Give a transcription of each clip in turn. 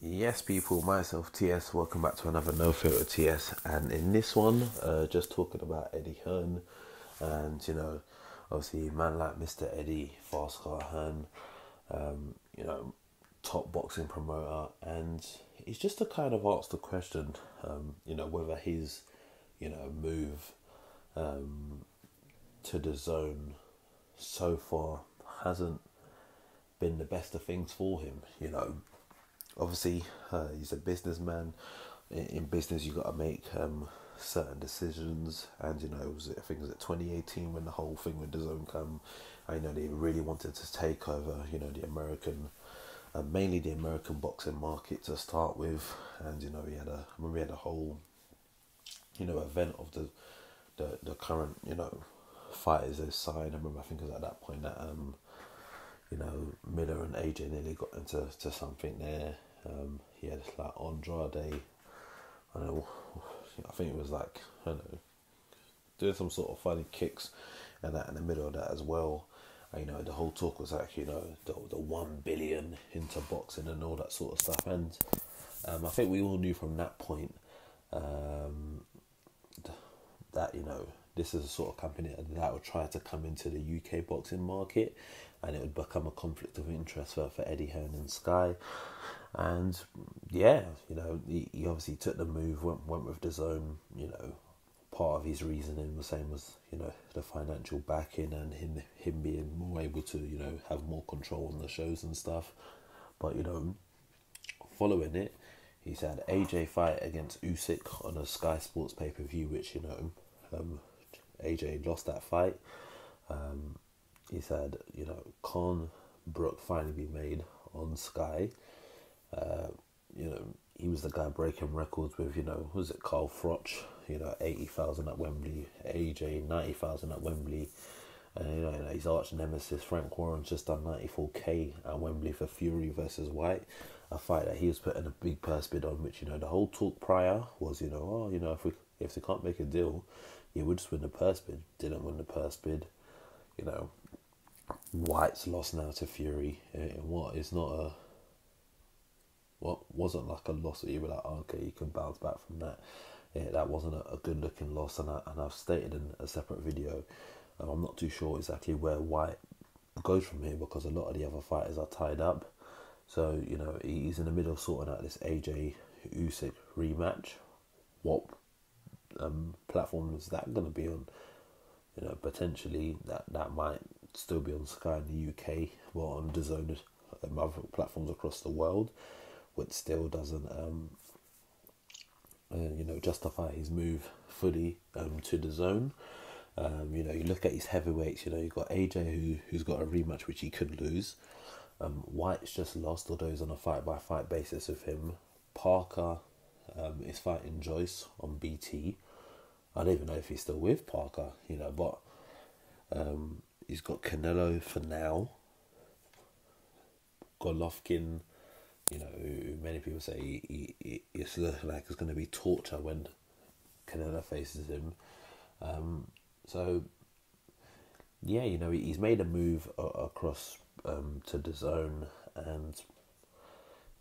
Yes, people, myself, TS, welcome back to another No Filter TS. And in this one, just talking about Eddie Hearn. And, obviously, a man like Mr. Eddie, Fast Car Hearn, top boxing promoter. And he's just to kind of ask the question, whether his, move to the zone so far hasn't been the best of things for him, Obviously, he's a businessman. In business, you got to make certain decisions. And I think it was 2018 when the whole thing with the zone came. They really wanted to take over, the American, mainly the American boxing market to start with. And we had a whole, event of the current, fighters they signed. I remember, I think it was at that point that Miller and AJ nearly got into something there. He had like Andrade, I think it was like, doing some sort of funny kicks and that in the middle of that as well. The whole talk was like, the 1 billion into boxing and all that sort of stuff. And I think we all knew from that point that, this is a sort of company that would try to come into the UK boxing market, and it would become a conflict of interest for Eddie Hearn and Sky. And yeah, he obviously took the move, went with the zone. Part of his reasoning was saying was, the financial backing and him being more able to, have more control on the shows and stuff. But, following it, he's had AJ fight against Usyk on a Sky Sports pay-per-view, which, AJ lost that fight. He's had, Khan Brook finally be made on Sky. He was the guy breaking records with, was it Carl Froch, 80,000 at Wembley, AJ 90,000 at Wembley, and his arch nemesis Frank Warren's just done 94k at Wembley for Fury versus White, a fight that he was putting a big purse bid on, which, the whole talk prior was, if they can't make a deal, he would just win the purse bid. Didn't win the purse bid. White's lost now to Fury in what is not what wasn't like a loss that you were like, oh, okay, you can bounce back from that. Yeah, that wasn't a good looking loss, and I've stated in a separate video, I'm not too sure exactly where White goes from here, because a lot of the other fighters are tied up. So, he's in the middle of sorting out this AJ Usyk rematch. What platform is that going to be on? Potentially that might still be on Sky in the UK, or on DAZN and other platforms across the world, which still doesn't justify his move fully to the zone. You look at his heavyweights. You've got AJ who's got a rematch which he could lose. White's just lost, although he's on a fight by fight basis with him. Parker is fighting Joyce on BT. I don't even know if he's still with Parker, but he's got Canelo for now. Golovkin, many people say it's like it's going to be torture when Canelo faces him. So, yeah, he's made a move across to the zone, and,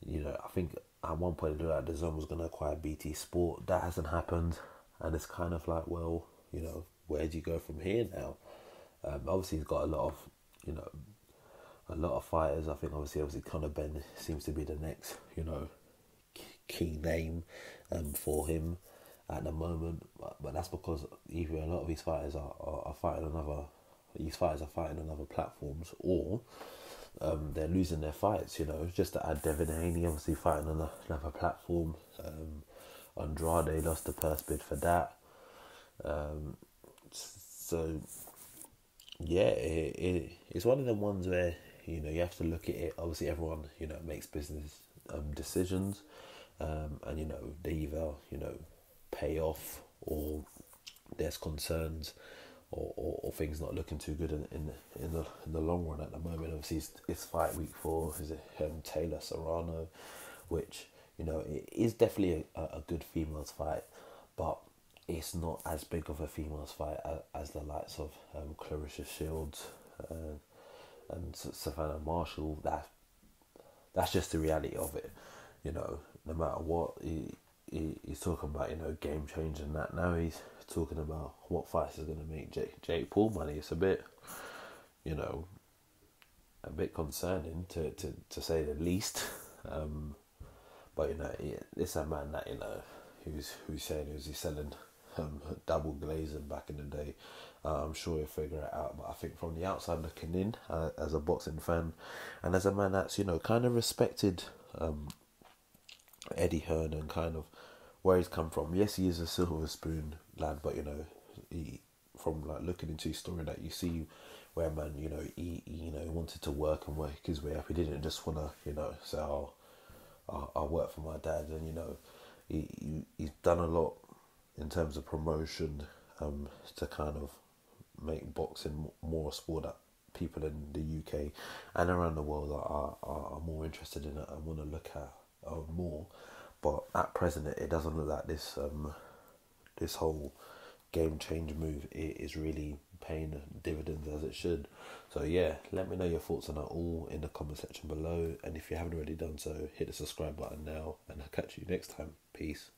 I think at one point the zone was going to acquire BT Sport. That hasn't happened, and it's kind of like, well, where do you go from here now? Obviously, he's got a lot of fighters. I think obviously Conor Benn seems to be the next, key name for him at the moment. But that's because either a lot of these fighters are fighting on other platforms, or they're losing their fights. Just to add, Devin Haney obviously fighting on another platform. Andrade lost the purse bid for that. So yeah, it's one of the ones where you have to look at it. Obviously, everyone makes business decisions, and they either pay off, or there's concerns, or things not looking too good in the long run at the moment. Obviously, it's fight week 4. Is it Taylor Serrano, which it is definitely a good females fight, but it's not as big of a females fight as the likes of Clarissa Shields and Savannah Marshall. That's just the reality of it. you know, no matter what, he's talking about, you know, game change and that. Now he's talking about what fights is going to make Jake Paul money. It's a bit, you know, a bit concerning to say the least. But, you know, it's a man that, you know, who's saying he was selling double glazing back in the day. I'm sure he'll figure it out. But I think from the outside looking in, as a boxing fan, and as a man that's, you know, kind of respected Eddie Hearn and kind of where he's come from. Yes, he is a silver spoon lad, but, you know, he, from like looking into his story, that you see where, man, you know, he wanted to work and work his way up. He didn't just want to, you know, say, oh, I work for my dad. And, you know, he's done a lot in terms of promotion, to kind of make boxing more a sport that people in the UK and around the world are more interested in it and want to look at more. But at present, it doesn't look like this whole game change move is really paying dividends as it should. So yeah, let me know your thoughts on that all in the comment section below, and if you haven't already done so, hit the subscribe button now, and I'll catch you next time. Peace.